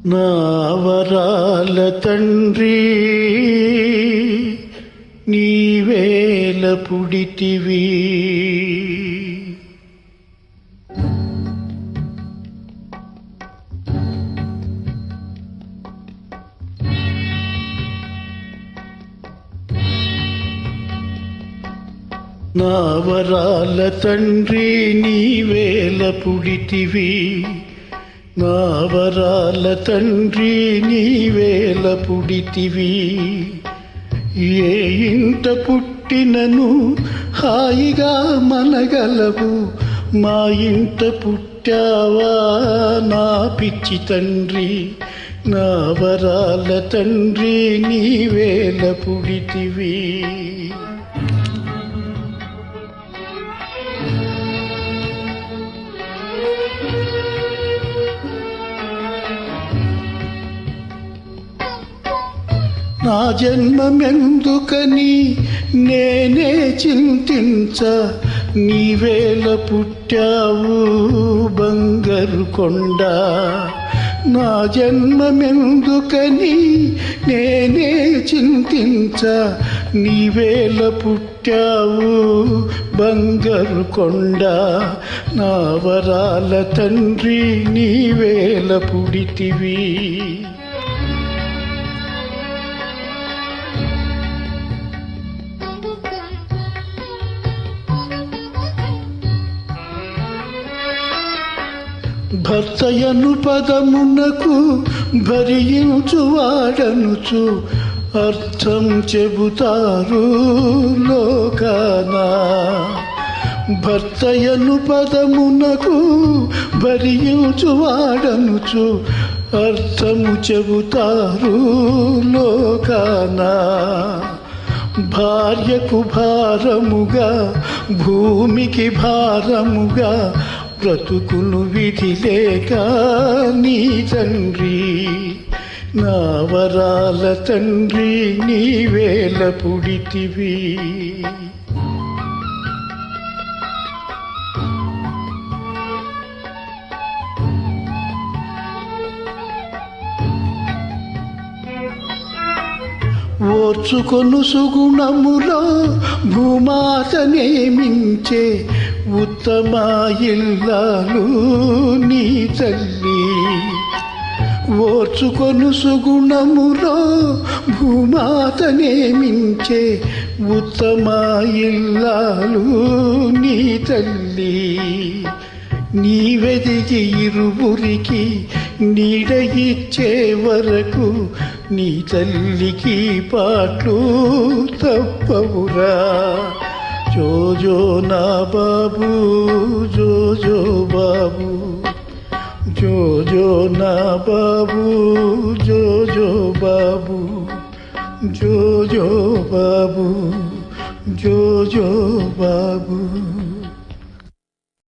నా వరాల తండ్రి నీవేల పుడితివి. నా వరాల తండ్రి నీవేల పుడితివి. నా వరాల తండ్రి నీవేల పుడితివి. ఏ ఇంట పుట్టినను హాయిగా మనగలవు, మా ఇంట పుట్టావా నా పిచ్చి తండ్రి. నా వరాల తండ్రి నీవేల పుడితివి. నా జన్మమెందుకని నేనే చింతించ, నీవేల పుట్టావు బంగారు కొండ. నా జన్మమెందుకని నేనే చింతించ, నీవేల పుట్టావు బంగారు కొండ. నా వరాల తండ్రి నీవేల పుడితివి. భర్తయను పదమునకు భరించువాడనుచు అర్థం చెబుతారు లోకాన. భర్తయను పదమునకు భరించువాడనుచు అర్థము చెబుతారు లోకాన. భార్యకు భారముగా భూమికి భారముగా బ్రతుకును విధి లేక నీ తండ్రి. నా వరాల తండ్రి నీవేల పుడితివి. ఓర్చుకొను సుగుణములో భూమాతనే మించే ఉత్తమ ఇల్లాలు నీ తల్లి. ఓర్చుకొను సుగుణములో భూమాతనే మించే ఉత్తమ ఇల్లాలు నీ తల్లి. నీవెదిగి ఇరువురికి నీడ ఇచ్చే వరకు నీ తల్లికి పాట్లు తప్పవురా. జోజో నా బాబు, జోజో బాబు, జోజో నా బాబు, జోజో బాబు, జోజో బాబు, జోజో బాబు.